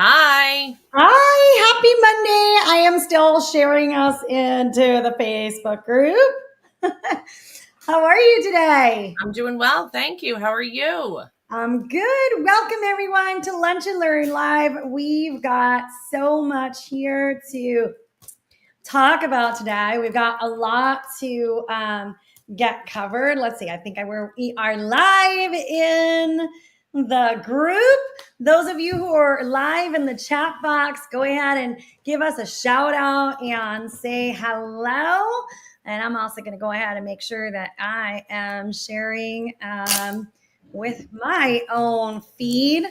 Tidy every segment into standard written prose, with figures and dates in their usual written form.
Hi. Hi, happy Monday. I am still sharing us into the Facebook group. How are you today? I'm doing well. Thank you. How are you? I'm good. Welcome everyone to Lunch and Learn Live. We've got so much here to talk about today. We've got a lot to get covered. Let's see. I think we are live in the group. Those of you who are live in the chat box, go ahead and give us a shout out and say hello. And I'm also going to go ahead and make sure that I am sharing with my own feed.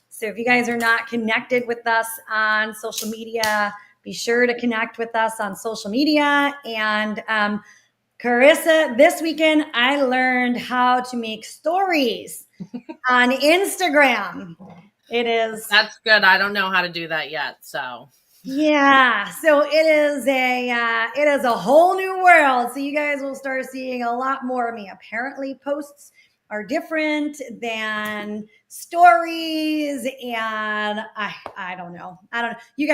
So if you guys are not connected with us on social media, be sure to connect with us on social media. And Carissa, this weekend I learned how to make stories on Instagram. That's good. I don't know how to do that yet. So It is a whole new world. So you guys will start seeing a lot more of me. Apparently, posts are different than stories, and I don't know. I don't know. You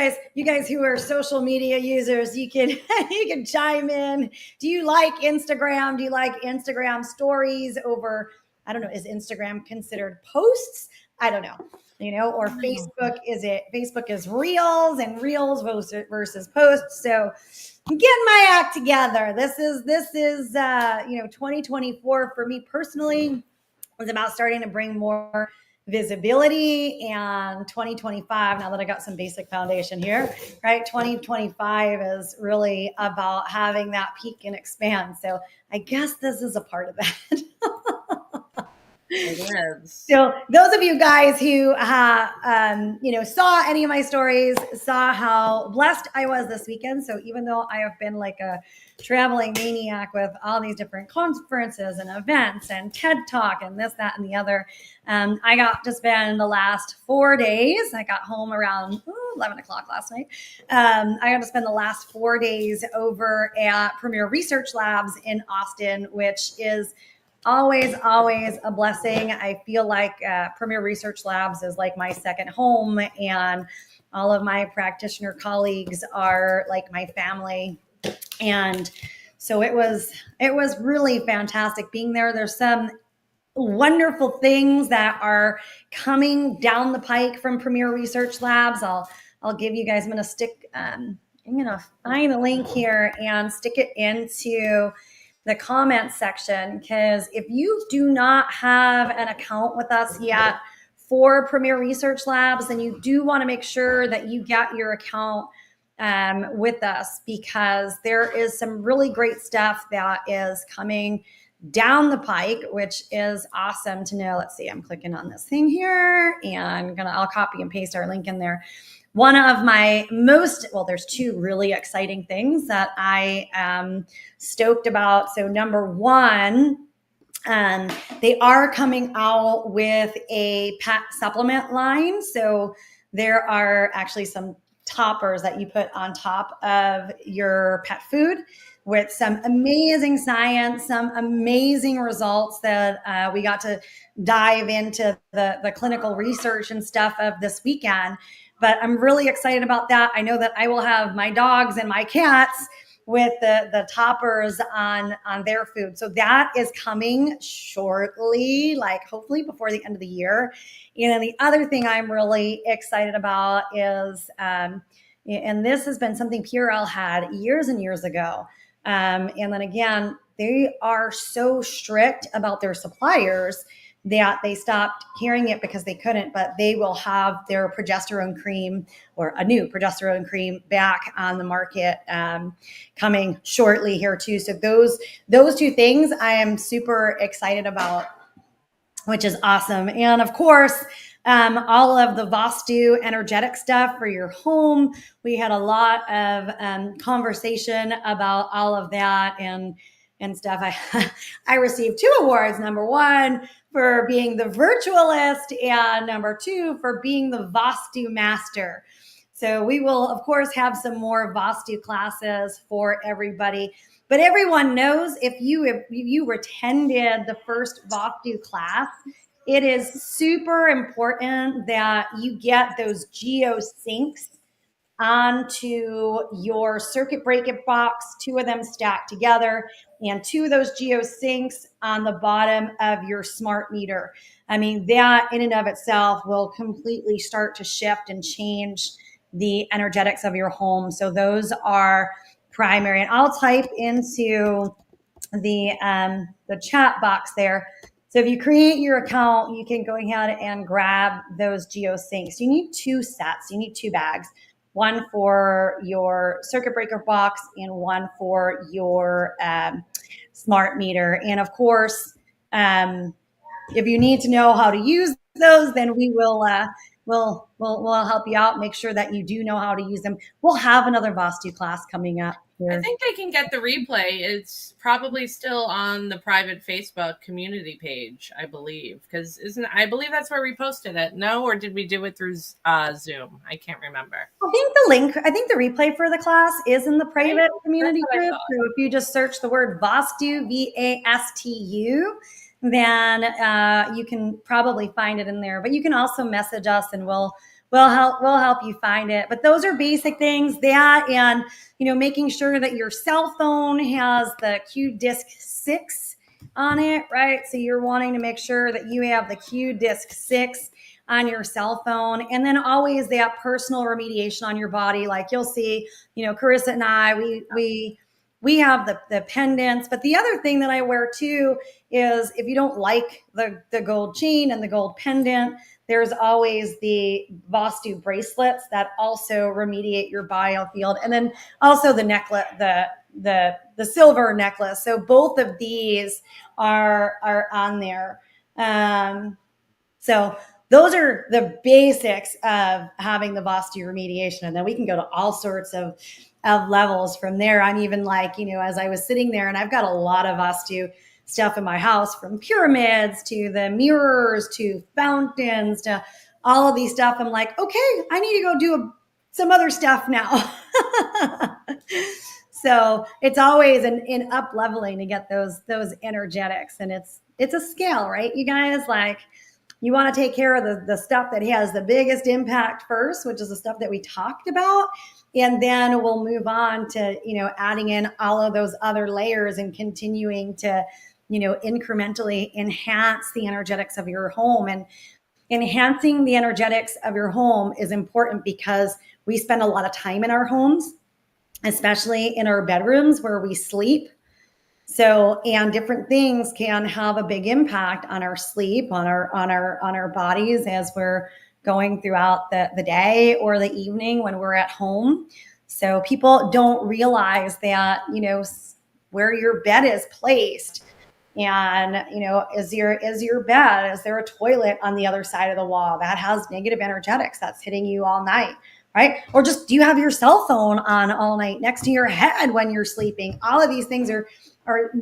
guys who are social media users, you can you can chime in. Do you like Instagram? Do you like Instagram stories over? I don't know. Is Instagram considered posts? I don't know. Or Facebook is reels and reels versus posts. So I'm getting my act together. This is 2024 for me personally was about starting to bring more visibility, and 2025, now that I got some basic foundation here, right? 2025 is really about having that peak and expand. So I guess this is a part of that. it is. So those of you guys who saw any of my stories saw how blessed I was this weekend. So even though I have been like a traveling maniac with all these different conferences and events and TED Talk and this, that, and the other, I got to spend the last 4 days. I got home around 11 o'clock last night. I got to spend the last 4 days over at Premier Research Labs in Austin, which is always a blessing. I feel like Premier Research Labs is like my second home, and all of my practitioner colleagues are like my family. And so it was really fantastic being there. There's some wonderful things that are coming down the pike from Premier Research Labs. I'll give you guys. I'm gonna find the link here and stick it into the comments section, because if you do not have an account with us yet for Premier Research Labs, then you do want to make sure that you get your account with us, because there is some really great stuff that is coming down the pike, which is awesome to know. Let's see, I'm clicking on this thing here and I'll copy and paste our link in there. One of my there's two really exciting things that I am stoked about. So number one, they are coming out with a pet supplement line. So there are actually some toppers that you put on top of your pet food with some amazing science, some amazing results that we got to dive into the clinical research and stuff of this weekend. But I'm really excited about that. I know that I will have my dogs and my cats with the toppers on their food. So that is coming shortly, like hopefully before the end of the year. And then the other thing I'm really excited about is, and this has been something Purell had years and years ago. And then again, they are so strict about their suppliers that they stopped carrying it because they couldn't, but they will have their progesterone cream, or a new progesterone cream, back on the market coming shortly here too. So those two things I am super excited about, which is awesome. And of course, all of the Vastu energetic stuff for your home. We had a lot of conversation about all of that and stuff. I received 2 awards. Number 1 for being the virtualist, and number 2 for being the Vastu master. So we will, of course, have some more Vastu classes for everybody. But everyone knows, if you attended the first Vastu class, it is super important that you get those geosyncs onto your circuit breaker box, 2 of them stacked together, and 2 of those geosyncs on the bottom of your smart meter. I mean, that in and of itself will completely start to shift and change the energetics of your home. So those are primary. And I'll type into the chat box there. So if you create your account, you can go ahead and grab those geosyncs. You need 2 sets. You need 2 bags. One for your circuit breaker box and one for your smart meter. And of course, if you need to know how to use those, then we will we'll help you out. Make sure that you do know how to use them. We'll have another Vastu class coming up here. I think they can get the replay. It's probably still on the private Facebook community page, I believe, because I believe that's where we posted it. No, or did we do it through Zoom? I can't remember. I think the replay for the class is in the private community group. So if you just search the word Vastu, VASTU, then you can probably find it in there. But you can also message us and we'll help you find it. But those are basic things, that and making sure that your cell phone has the Q-Disc 6 on it, right? So you're wanting to make sure that you have the Q-Disc 6 on your cell phone, and then always that personal remediation on your body. Like you'll see, Carissa and I, we have the pendants, but the other thing that I wear too is, if you don't like the gold chain and the gold pendant, there's always the Vastu bracelets that also remediate your biofield, and then also the necklace, the silver necklace. So both of these are on there. So those are the basics of having the Vastu remediation, and then we can go to all sorts of levels from there. I'm even like, as I was sitting there, and I've got a lot of Vastu stuff in my house, from pyramids to the mirrors to fountains to all of these stuff. I'm like, okay, I need to go do some other stuff now. So it's always in up leveling to get those energetics, and it's a scale, right? You guys, like, you want to take care of the stuff that has the biggest impact first, which is the stuff that we talked about. And then we'll move on to, adding in all of those other layers and continuing to, incrementally enhance the energetics of your home. And enhancing the energetics of your home is important because we spend a lot of time in our homes, especially in our bedrooms where we sleep. So, and different things can have a big impact on our sleep, on our bodies as we're going throughout the day or the evening when we're at home. So people don't realize that, where your bed is placed, and, is your bed, is there a toilet on the other side of the wall that has negative energetics that's hitting you all night, right? Or just, do you have your cell phone on all night next to your head when you're sleeping? All of these things are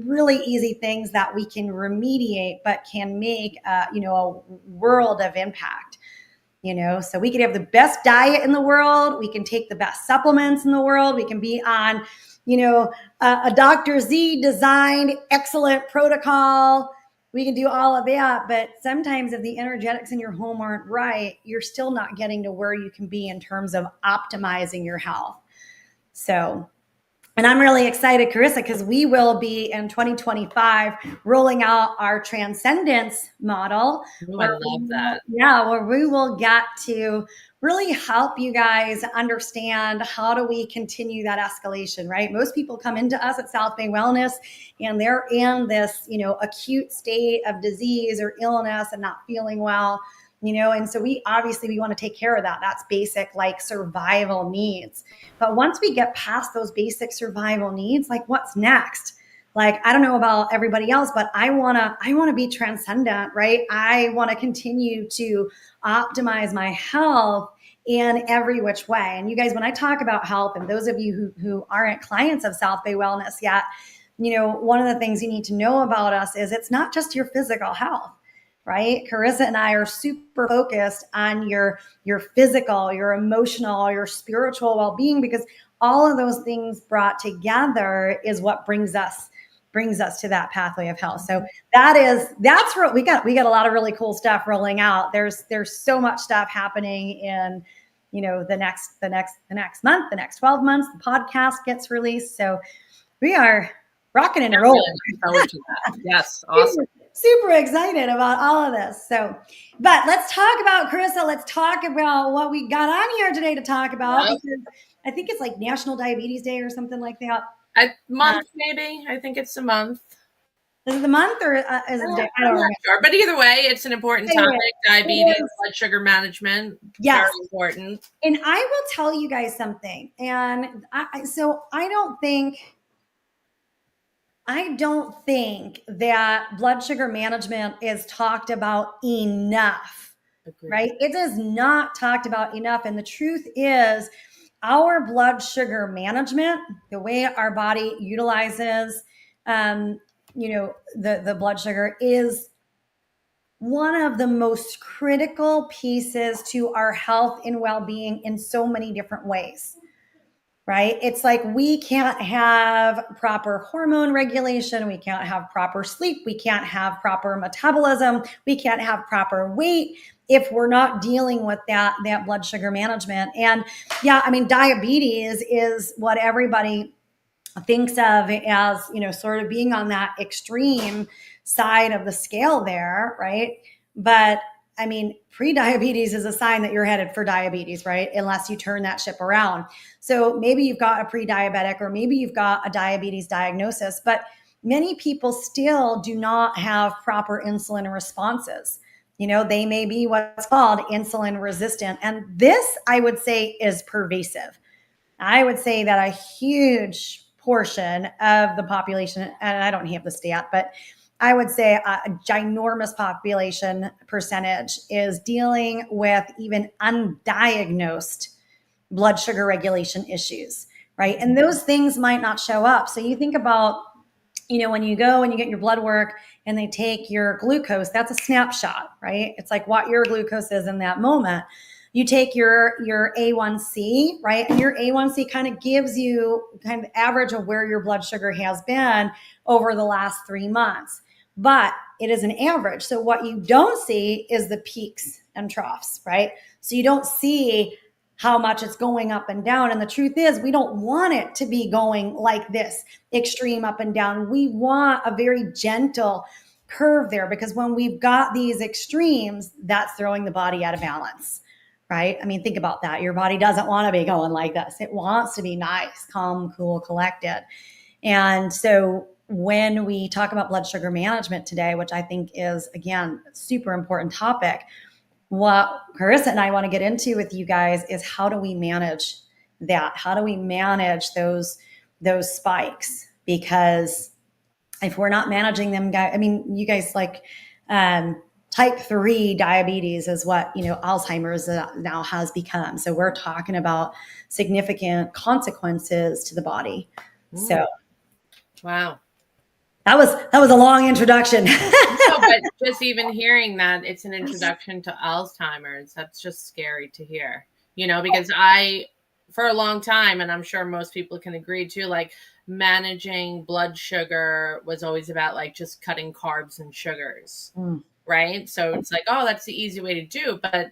really easy things that we can remediate, but can make, a world of impact. So we could have the best diet in the world. We can take the best supplements in the world. We can be on, a Dr. Z designed excellent protocol. We can do all of that. But sometimes if the energetics in your home aren't right, you're still not getting to where you can be in terms of optimizing your health. So, and I'm really excited, Carissa, because we will be in 2025 rolling out our transcendence model. Ooh, I love that. Yeah, where we will get to really help you guys understand how do we continue that escalation, right? Most people come into us at South Bay Wellness and they're in this, acute state of disease or illness and not feeling well. And so we want to take care of that. That's basic, like, survival needs. But once we get past those basic survival needs, like, what's next? Like, I don't know about everybody else, but I want to be transcendent, right? I want to continue to optimize my health in every which way. And you guys, when I talk about health, and those of you who aren't clients of South Bay Wellness yet, one of the things you need to know about us is it's not just your physical health. Right? Carissa and I are super focused on your physical, your emotional, your spiritual well-being, because all of those things brought together is what brings us brings us to that pathway of health. So that's what we got. We got a lot of really cool stuff rolling out. There's so much stuff happening in, the next month, the next 12 months. The podcast gets released. So we are rocking and rolling. Looking forward to that. Yes. Awesome. Super excited about all of this. So, but let's talk about, Carissa, let's talk about what we got on here today to talk about, because I think it's like National Diabetes Day or something like that. A month, maybe. I think it's a month. Is it the month or is it the day? I don't know. Sure. But either way, it's an important topic. Diabetes, blood sugar management. Yes. Very important. And I will tell you guys something. And so I don't think that blood sugar management is talked about enough. Agreed. Right? It is not talked about enough. And the truth is, our blood sugar management, the way our body utilizes, the blood sugar, is one of the most critical pieces to our health and well-being in so many different ways. Right? It's like we can't have proper hormone regulation. We can't have proper sleep. We can't have proper metabolism. We can't have proper weight if we're not dealing with that blood sugar management. And yeah, I mean, diabetes is what everybody thinks of as, sort of being on that extreme side of the scale there, right? But I mean, pre-diabetes is a sign that you're headed for diabetes, right? Unless you turn that ship around. So maybe you've got a pre-diabetic, or maybe you've got a diabetes diagnosis, but many people still do not have proper insulin responses. They may be what's called insulin resistant. And this, I would say, is pervasive. I would say that a huge portion of the population, and I don't have the stat, but I would say a ginormous population percentage is dealing with even undiagnosed blood sugar regulation issues, right? And those things might not show up. So you think about, when you go and you get your blood work and they take your glucose, that's a snapshot, right? It's like what your glucose is in that moment. You take your A1C, right? And your A1C kind of gives you kind of average of where your blood sugar has been over the last 3 months. But it is an average. So what you don't see is the peaks and troughs, right? So you don't see how much it's going up and down. And the truth is, we don't want it to be going like this, extreme up and down. We want a very gentle curve there, because when we've got these extremes, that's throwing the body out of balance, right? I mean, think about that. Your body doesn't want to be going like this. It wants to be nice, calm, cool, collected. And so when we talk about blood sugar management today, which I think is, again, a super important topic, what Carissa and I want to get into with you guys is how do we manage that? How do we manage those spikes? Because if we're not managing them, I mean, you guys, like type 3 diabetes is what, Alzheimer's now has become. So we're talking about significant consequences to the body. So, wow. That was a long introduction. No, but just even hearing that it's an introduction to Alzheimer's, that's just scary to hear, because for a long time, and I'm sure most people can agree too, like managing blood sugar was always about like just cutting carbs and sugars, right? So it's like, oh, that's the easy way to do. But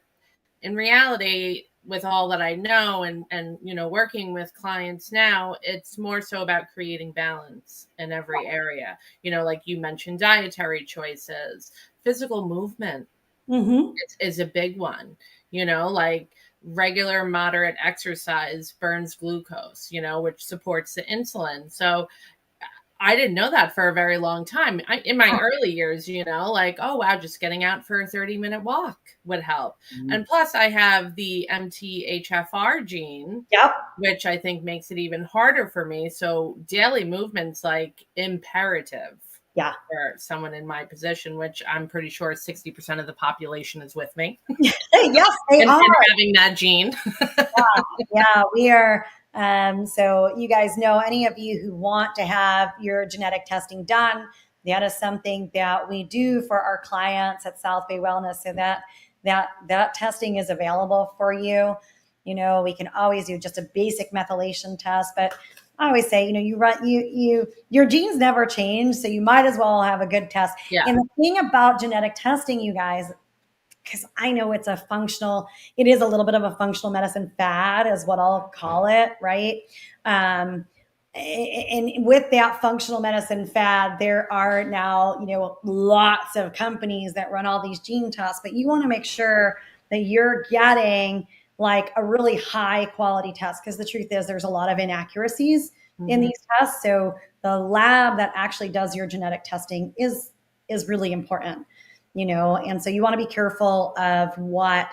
in reality, with all that I know and working with clients now, it's more so about creating balance in every area. Like you mentioned, dietary choices, physical movement is a big one. Like regular moderate exercise burns glucose, which supports the insulin. So I didn't know that for a very long time. In my early years, like, oh, wow, just getting out for a 30-minute walk would help. And plus I have the MTHFR gene, which I think makes it even harder for me. So daily movement's like imperative for someone in my position, which I'm pretty sure 60% of the population is with me. Yes, they are. And having that gene. Yeah, we are. So you guys know, any of you who want to have your genetic testing done, that is something that we do for our clients at South Bay Wellness. So that testing is available for you. We can always do just a basic methylation test, but I always say, your genes never change, so you might as well have a good test. Yeah. And the thing about genetic testing, you guys, because I know it is a little bit of a functional medicine fad, is what I'll call it, right? Um, and with that functional medicine fad, there are now, lots of companies that run all these gene tests, but you want to make sure that you're getting like a really high quality test, because the truth is there's a lot of inaccuracies in these tests. So the lab that actually does your genetic testing is really important, and so you want to be careful of what,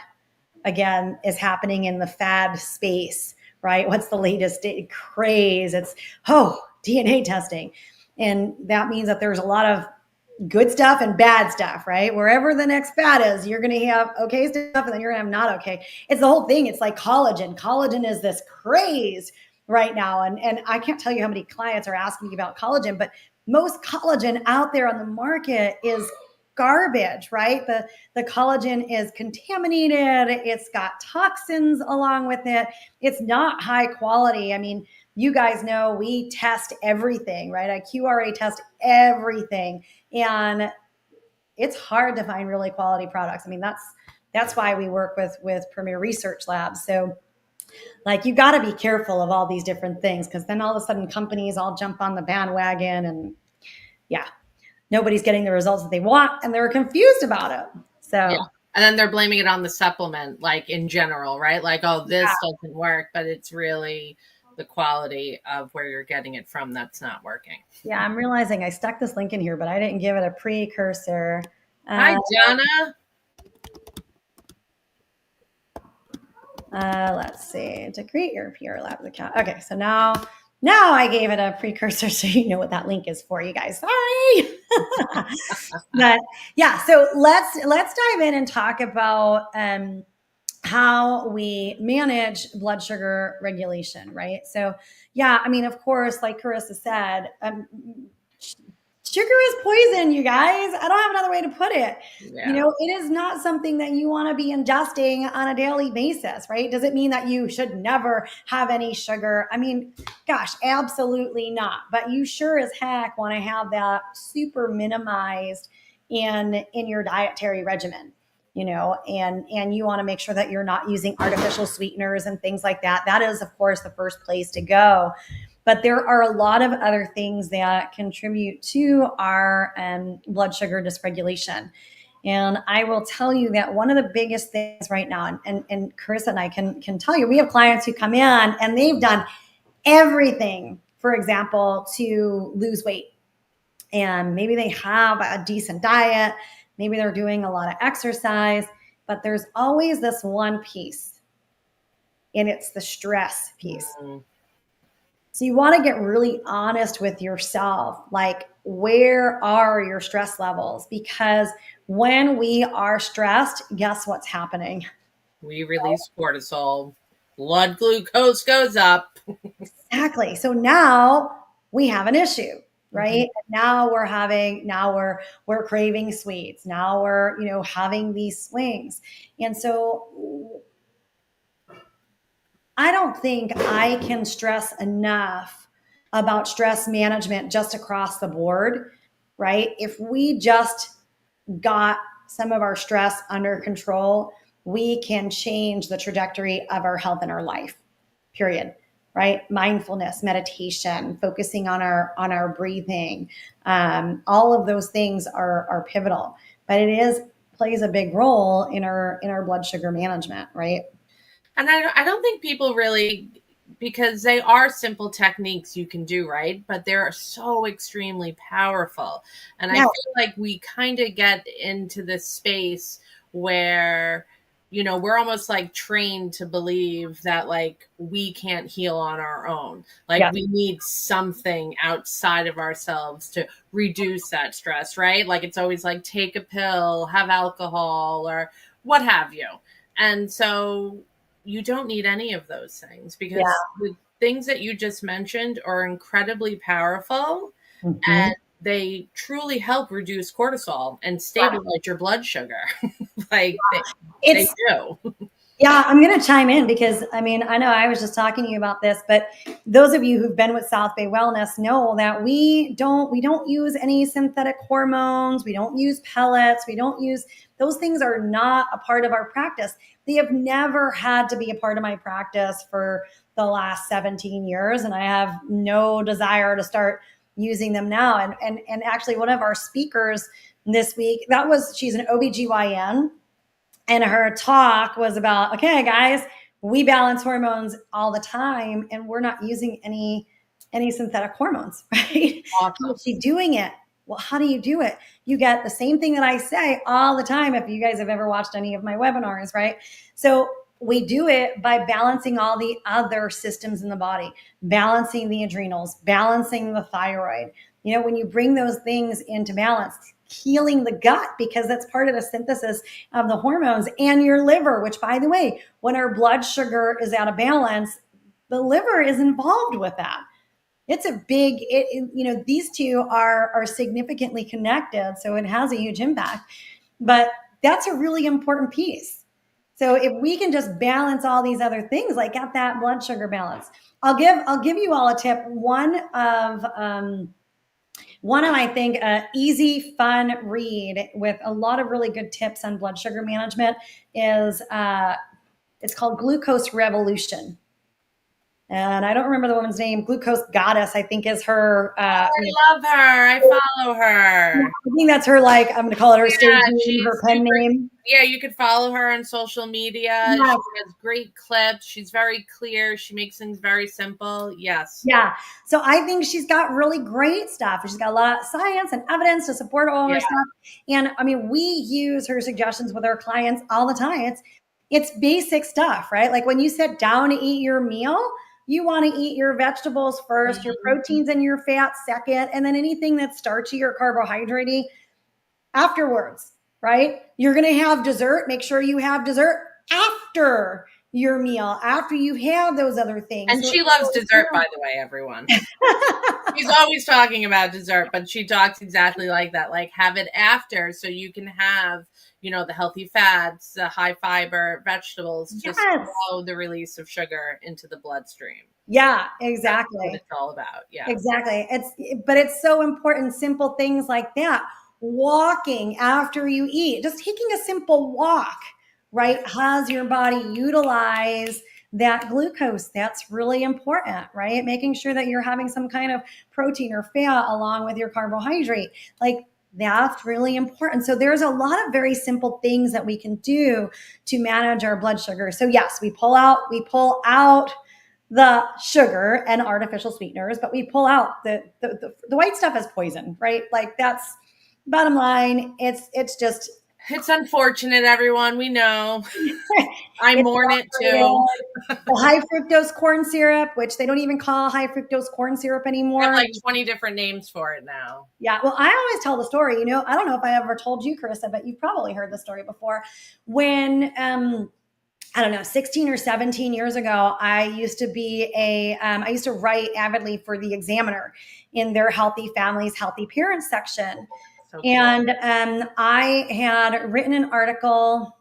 again, is happening in the fad space, right? What's the latest craze? It's, DNA testing. And that means that there's a lot of good stuff and bad stuff, right? Wherever the next fad is, you're going to have okay stuff and then you're going to have not okay. It's the whole thing. It's like collagen. Collagen is this craze right now. And I can't tell you how many clients are asking me about collagen, but most collagen out there on the market is garbage, right? The collagen is contaminated. It's got toxins along with it. It's not high quality. I mean, you guys know we test everything, right? I QRA test everything. And it's hard to find really quality products. I mean, that's why we work with Premier Research Labs. So like, you got to be careful of all these different things, because then all of a sudden companies all jump on the bandwagon, and yeah, nobody's getting the results that they want, and they're confused about it. So, yeah. And then they're blaming it on the supplement, like in general, right? Like, oh, this doesn't work, but it's really the quality of where you're getting it from that's not working. Yeah, I'm realizing I stuck this link in here, but I didn't give it a precursor. Hi, Donna. Let's see, to create your PR Labs account. Okay, so now I gave it a precursor, so you know what that link is for, you guys. Sorry. But yeah, so let's dive in and talk about how we manage blood sugar regulation, right? So yeah, I mean, of course, like Carissa said, sugar is poison, you guys. I don't have another way to put it. Yeah. It is not something that you want to be ingesting on a daily basis, right? Does it mean that you should never have any sugar? I mean, gosh, absolutely not. But you sure as heck want to have that super minimized in your dietary regimen, and you want to make sure that you're not using artificial sweeteners and things like that. That is, of course, the first place to go. But there are a lot of other things that contribute to our blood sugar dysregulation. And I will tell you that one of the biggest things right now, and Carissa and I can tell you, we have clients who come in and they've done everything, for example, to lose weight. And maybe they have a decent diet, maybe they're doing a lot of exercise, but there's always this one piece, and it's the stress piece. Mm-hmm. So you want to get really honest with yourself. Like, where are your stress levels? Because when we are stressed, guess what's happening? We release cortisol. Blood glucose goes up. Exactly. So now we have an issue, right? Mm-hmm. Now we're craving sweets. Now we're, having these swings. And so I don't think I can stress enough about stress management just across the board, right? If we just got some of our stress under control, we can change the trajectory of our health and our life, period, right? Mindfulness, meditation, focusing on our breathing, all of those things are pivotal, but it plays a big role in our blood sugar management, right? And I don't think people really, because they are simple techniques you can do, right? But they're so extremely powerful. And I feel like we kind of get into this space where, we're almost like trained to believe that like we can't heal on our own. Like we need something outside of ourselves to reduce that stress, right? Like it's always like take a pill, have alcohol, or what have you. And so you don't need any of those things, because the things that you just mentioned are incredibly powerful, mm-hmm. and they truly help reduce cortisol and stabilize your blood sugar. Like they do. Yeah, I'm going to chime in because I mean, I know I was just talking to you about this, but those of you who've been with South Bay Wellness know that we don't use any synthetic hormones, we don't use pellets, we don't use those things are not a part of our practice. They have never had to be a part of my practice for the last 17 years and I have no desire to start using them now. And actually one of our speakers this week, she's an OBGYN and her talk was about, okay, guys, we balance hormones all the time and we're not using any synthetic hormones, right? Awesome. How's she doing it? Well, how do you do it? You get the same thing that I say all the time if you guys have ever watched any of my webinars, right? So we do it by balancing all the other systems in the body, balancing the adrenals, balancing the thyroid. You know, when you bring those things into balance, healing the gut, because that's part of the synthesis of the hormones, and your liver, which, by the way, when our blood sugar is out of balance, the liver is involved with that. It's a big, these two are significantly connected, so it has a huge impact. But that's a really important piece. So if we can just balance all these other things, like get that blood sugar balance, I'll give you all a tip. One of I think easy, fun read with a lot of really good tips on blood sugar management is it's called Glucose Revolution. And I don't remember the woman's name. Glucose Goddess, I think, is her. I love her. I follow her. I think that's her. Like, I'm going to call it her stage name, her pen name. Yeah, you could follow her on social media. Yes. She has great clips. She's very clear. She makes things very simple. Yes. Yeah. So I think she's got really great stuff. She's got a lot of science and evidence to support all her stuff. And I mean, we use her suggestions with our clients all the time. It's basic stuff, right? Like when you sit down to eat your meal, you want to eat your vegetables first, your proteins and your fats second, and then anything that's starchy or carbohydrate afterwards, right? You're going to have dessert. Make sure you have dessert after your meal, after you have those other things. And she loves dessert, by the way, everyone. She's always talking about dessert, but she talks exactly like that. Like, have it after so you can have, the healthy fats, the high fiber vegetables, just slow the release of sugar into the bloodstream. Yeah, exactly. That's what it's all about. Yeah, exactly. But it's so important. Simple things like that. Walking after you eat, just taking a simple walk, right? Has your body utilize that glucose. That's really important, right? Making sure that you're having some kind of protein or fat along with your carbohydrate. Like, that's really important. So there's a lot of very simple things that we can do to manage our blood sugar. So yes, we pull out the sugar and artificial sweeteners, but we pull out the white stuff as poison, right? Like, that's bottom line. It's unfortunate, everyone. We know. I mourn it too. The high fructose corn syrup, which they don't even call high fructose corn syrup anymore. They have like 20 different names for it now. Yeah. Well, I always tell the story, I don't know if I ever told you, Carissa, but you've probably heard the story before. When, I don't know, 16 or 17 years ago, I used to write avidly for the Examiner in their Healthy Families, Healthy Parents section. So cool. And I had written an article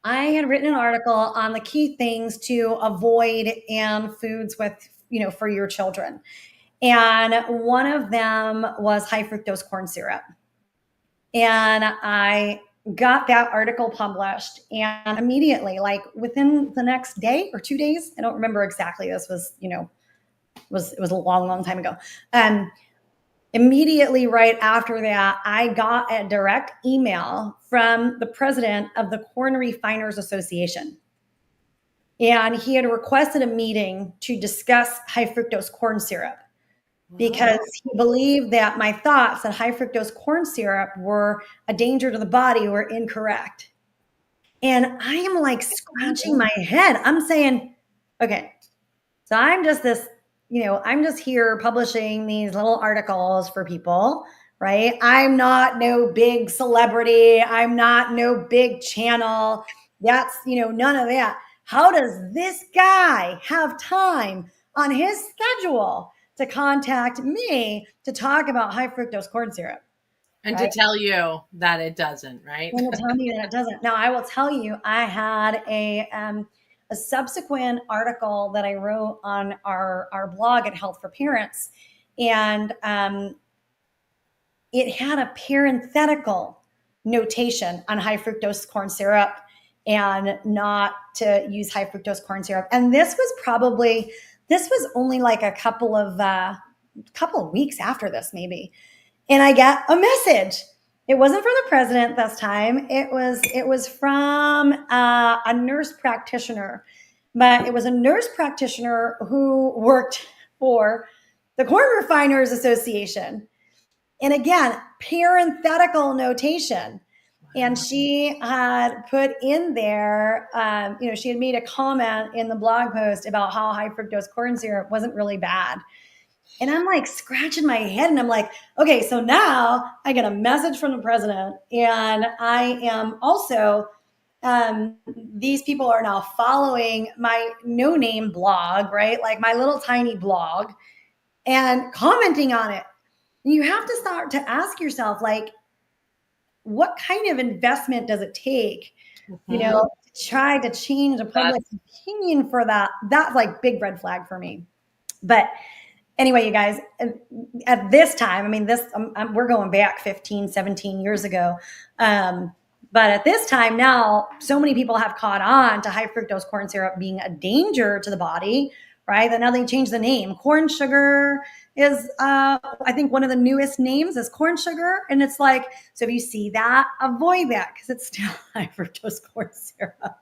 on the key things to avoid in foods with, for your children. And one of them was high fructose corn syrup. And I got that article published, and immediately, like within the next day or 2 days, I don't remember exactly. This was, it was a long time ago. Immediately right after that, I got a direct email from the president of the Corn Refiners Association. And he had requested a meeting to discuss high fructose corn syrup because he believed that my thoughts that high fructose corn syrup were a danger to the body were incorrect. And I am like scratching my head. I'm saying, okay, so I'm just this, I'm just here publishing these little articles for people, right? I'm not no big celebrity. I'm not no big channel. That's, none of that. How does this guy have time on his schedule to contact me to talk about high fructose corn syrup? And to right? tell you that it doesn't, right? And to tell me that it doesn't. Now, I will tell you, I had a subsequent article that I wrote on our blog at Health for Parents, and it had a parenthetical notation on high fructose corn syrup and not to use high fructose corn syrup. And this was only like a couple of weeks after this, maybe. And I got a message. It wasn't from the president this time. It was from a nurse practitioner, but it was a nurse practitioner who worked for the Corn Refiners Association. And again, parenthetical notation. And she had put in there, she had made a comment in the blog post about how high fructose corn syrup wasn't really bad. And I'm like scratching my head and I'm like, okay, so now I get a message from the president. And I am also, these people are now following my no name blog, right? Like my little tiny blog and commenting on it. You have to start to ask yourself, like, what kind of investment does it take, to try to change the public opinion for that? That's like big red flag for me. But anyway, you guys, at this time, I mean, we're going back 15, 17 years ago. But at this time now, so many people have caught on to high fructose corn syrup being a danger to the body, right? That now they changed the name. Corn sugar is, I think one of the newest names is corn sugar. And it's like, so if you see that, avoid that because it's still high fructose corn syrup.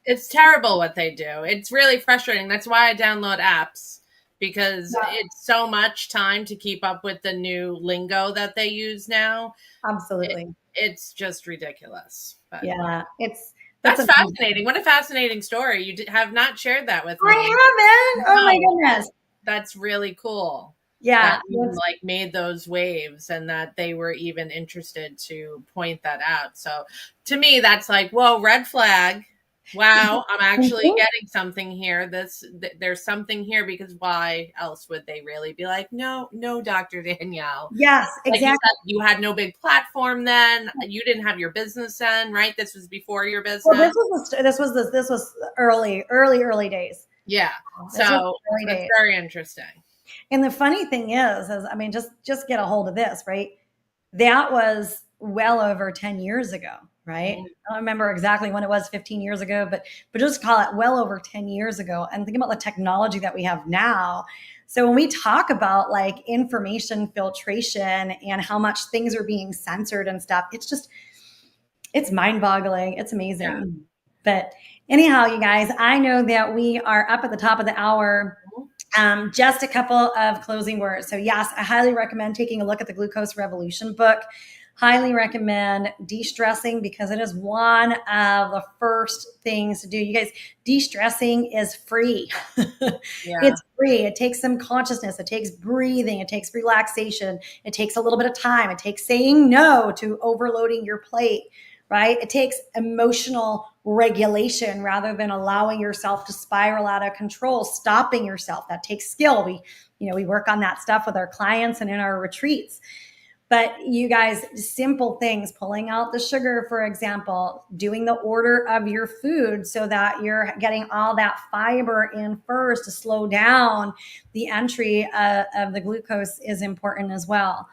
It's terrible what they do. It's really frustrating. That's why I download apps, because it's so much time to keep up with the new lingo that they use now. Absolutely. It's just ridiculous. But yeah, that's fascinating. What a fascinating story. You have not shared that with me. I haven't. Oh my goodness. That's really cool. Yeah. You like made those waves and that they were even interested to point that out. So to me, that's like, whoa, red flag. Wow, I'm actually getting something here. There's something here, because why else would they really be like, no, Dr. Danielle? Yes, exactly. Like you had no big platform then. You didn't have your business then, right? This was before your business. Well, this was early days. Yeah. So it's very interesting. And the funny thing is I mean, just get a hold of this, right? That was well over 10 years ago. Right. Mm-hmm. I don't remember exactly when it was 15 years ago, but just call it well over 10 years ago. And think about the technology that we have now. So when we talk about like information filtration and how much things are being censored and stuff, it's mind boggling. It's amazing. Yeah. But anyhow, you guys, I know that we are up at the top of the hour. Just a couple of closing words. So yes, I highly recommend taking a look at the Glucose Revolution book. Highly recommend de-stressing because it is one of the first things to do. You guys, de-stressing is free. Yeah. It's free. It takes some consciousness. It takes breathing. It takes relaxation. It takes a little bit of time. It takes saying no to overloading your plate, right? It takes emotional regulation rather than allowing yourself to spiral out of control, stopping yourself. That takes skill. We work on that stuff with our clients and in our retreats. But you guys, simple things, pulling out the sugar, for example, doing the order of your food so that you're getting all that fiber in first to slow down the entry of the glucose is important as well.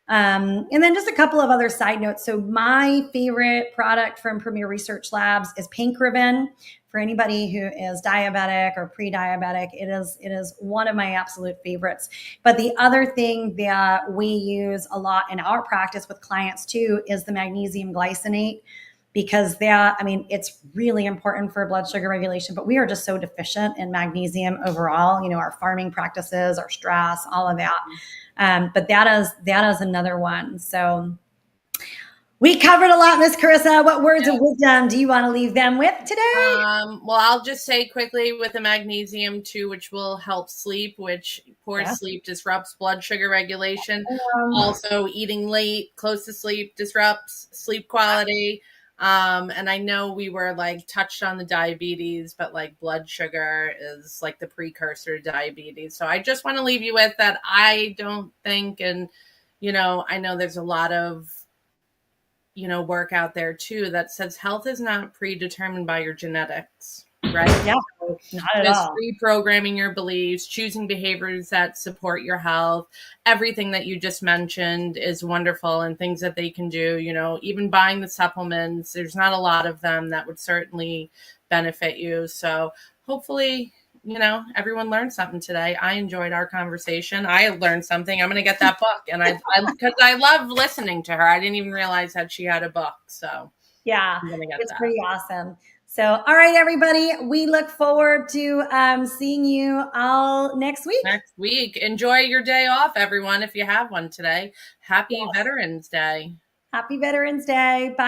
And then just a couple of other side notes. So my favorite product from Premier Research Labs is Pancreven. For anybody who is diabetic or pre-diabetic, it is one of my absolute favorites. But the other thing that we use a lot in our practice with clients too is the magnesium glycinate, because it's really important for blood sugar regulation, but we are just so deficient in magnesium overall, our farming practices, our stress, all of that. But that is another one. So we covered a lot, Miss Carissa. What words of wisdom do you want to leave them with today? Well, I'll just say quickly with the magnesium too, which will help sleep, which poor sleep disrupts blood sugar regulation. Also, eating late, close to sleep disrupts sleep quality. And I know we were like touched on the diabetes, but like blood sugar is like the precursor to diabetes. So I just want to leave you with that. I don't think, and I know there's a lot of, work out there too that says health is not predetermined by your genetics, right? Yeah, So not at just all. reprogramming your beliefs, choosing behaviors that support your health, everything that you just mentioned is wonderful, and things that they can do, even buying the supplements, there's not a lot of them that would certainly benefit you. So hopefully, everyone learned something today. I enjoyed our conversation. I learned something. I'm going to get that book. And because I love listening to her. I didn't even realize that she had a book. So Yeah, I'm going to get it's that pretty awesome. So, all right, everybody, we look forward to seeing you all next week. next week. Enjoy your day off, everyone, if you have one today. Happy Yes. Veterans Day. Happy Veterans Day. Bye.